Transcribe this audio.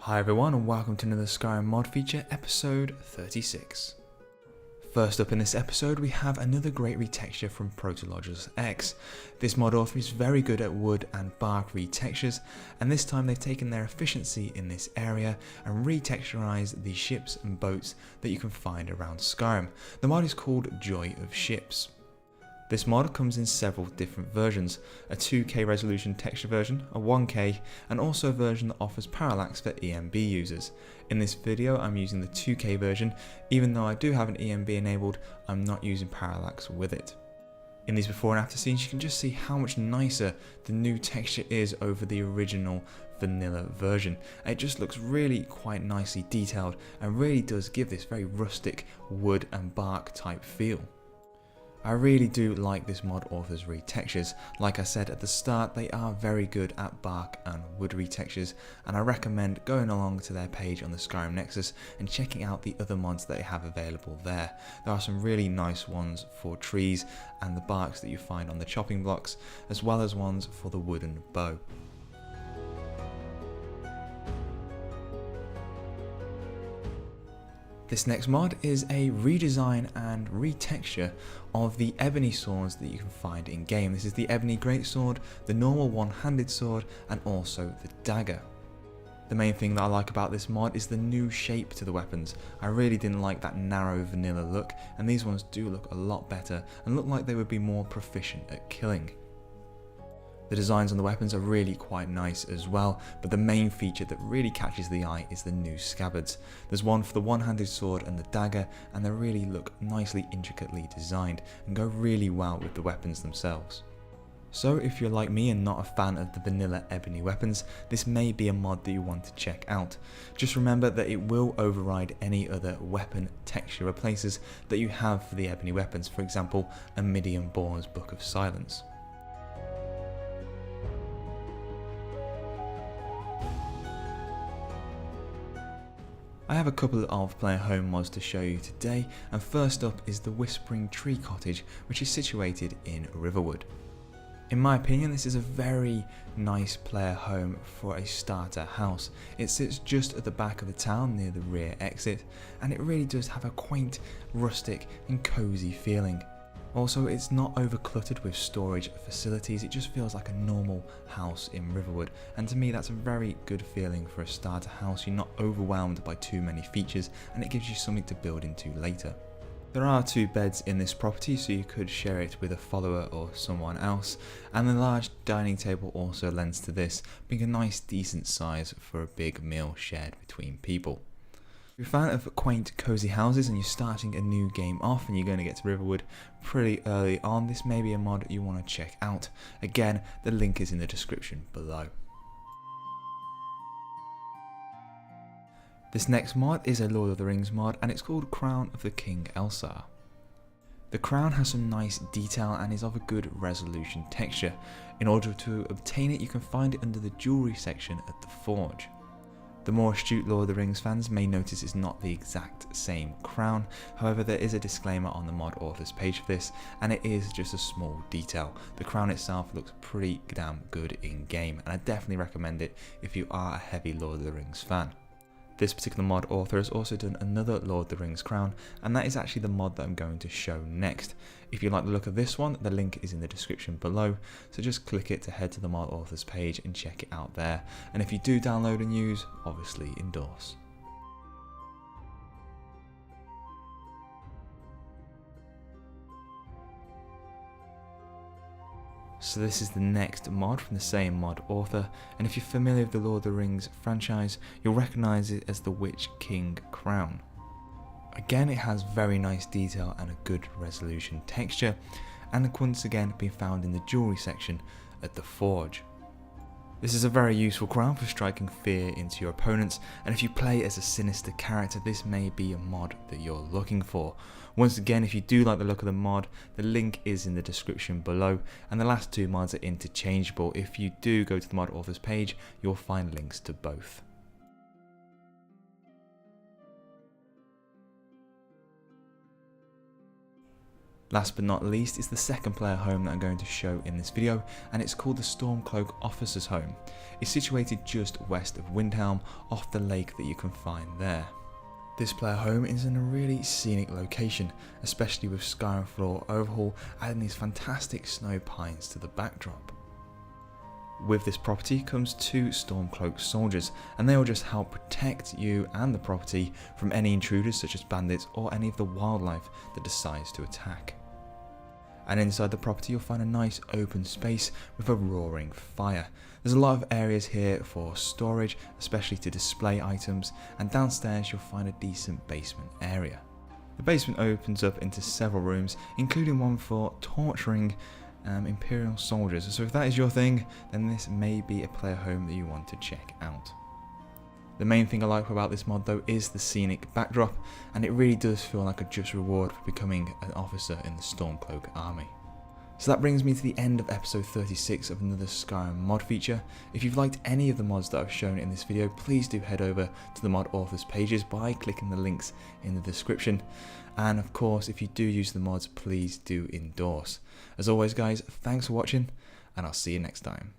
Hi everyone and welcome to another Skyrim mod feature, episode 36. First up in this episode we have another great retexture from ProtologolusX. This mod author is very good at wood and bark retextures, and this time they've taken their efficiency in this area and retexturized the ships and boats that you can find around Skyrim. The mod is called Joy of Ships. This mod comes in several different versions, a 2K resolution texture version, a 1K, and also a version that offers parallax for ENB users. In this video I'm using the 2K version. Even though I do have an ENB enabled, I'm not using parallax with it. In these before and after scenes you can just see how much nicer the new texture is over the original vanilla version. It just looks really quite nicely detailed and really does give this very rustic wood and bark type feel. I really do like this mod author's retextures. Like I said at the start, they are very good at bark and wood retextures, and I recommend going along to their page on the Skyrim Nexus and checking out the other mods that they have available there. There are some really nice ones for trees and the barks that you find on the chopping blocks, as well as ones for the wooden bow. This next mod is a redesign and retexture of the Ebony swords that you can find in game. This is the Ebony Greatsword, the normal one-handed sword, and also the dagger. The main thing that I like about this mod is the new shape to the weapons. I really didn't like that narrow vanilla look, and these ones do look a lot better and look like they would be more proficient at killing. The designs on the weapons are really quite nice as well, but the main feature that really catches the eye is the new Scabbards. There's one for the one-handed sword and the dagger, and they really look nicely intricately designed and go really well with the weapons themselves. So if you're like me and not a fan of the vanilla Ebony weapons, this may be a mod that you want to check out. Just remember that it will override any other weapon texture replacers that you have for the Ebony weapons, for example a Midian Boar's Book of Silence. I have a couple of player home mods to show you today, and first up is the Whispering Tree Cottage, which is situated in Riverwood. In my opinion, this is a very nice player home for a starter house. It sits just at the back of the town near the rear exit, and it really does have a quaint, rustic and cozy feeling. Also, it's not overcluttered with storage facilities, it just feels like a normal house in Riverwood, and to me that's a very good feeling for a starter house. You're not overwhelmed by too many features, and it gives you something to build into later. There are 2 beds in this property, so you could share it with a follower or someone else, and the large dining table also lends to this, being a nice decent size for a big meal shared between people. If you're a fan of quaint cozy houses and you're starting a new game off and you're going to get to Riverwood pretty early on, this may be a mod you want to check out. Again, the link is in the description below. This next mod is a Lord of the Rings mod, and it's called Crown of the King Elessar. The crown has some nice detail and is of a good resolution texture. In order to obtain it, you can find it under the jewellery section at the forge. The more astute Lord of the Rings fans may notice it's not the exact same crown, however there is a disclaimer on the mod author's page for this, and it is just a small detail. The crown itself looks pretty damn good in game, and I definitely recommend it if you are a heavy Lord of the Rings fan. This particular mod author has also done another Lord of the Rings crown, and that is actually the mod that I'm going to show next. If you like the look of this one, the link is in the description below, so just click it to head to the mod author's page and check it out there. And if you do download and use, obviously endorse. So this is the next mod from the same mod author, and if you're familiar with the Lord of the Rings franchise, you'll recognise it as the Witch King crown. Again, it has very nice detail and a good resolution texture, and once again being found in the jewellery section at the forge. This is a very useful crown for striking fear into your opponents, and if you play as a sinister character, this may be a mod that you're looking for. Once again, if you do like the look of the mod, the link is in the description below, and the last 2 mods are interchangeable. If you do go to the mod author's page, you'll find links to both. Last but not least is the second player home that I'm going to show in this video, and it's called the Stormcloak Officer's Home. It's situated just west of Windhelm, off the lake that you can find there. This player home is in a really scenic location, especially with Skyrim floor overhaul adding these fantastic snow pines to the backdrop. With this property comes 2 Stormcloak soldiers, and they will just help protect you and the property from any intruders such as bandits or any of the wildlife that decides to attack. And inside the property you'll find a nice open space with a roaring fire. There's a lot of areas here for storage, especially to display items, and downstairs you'll find a decent basement area. The basement opens up into several rooms, including one for torturing Imperial soldiers, so if that is your thing, then this may be a player home that you want to check out. The main thing I like about this mod though is the scenic backdrop, and it really does feel like a just reward for becoming an officer in the Stormcloak army. So that brings me to the end of episode 36 of another Skyrim mod feature. If you've liked any of the mods that I've shown in this video, please do head over to the mod authors pages by clicking the links in the description. And of course, if you do use the mods, please do endorse. As always guys, thanks for watching, and I'll see you next time.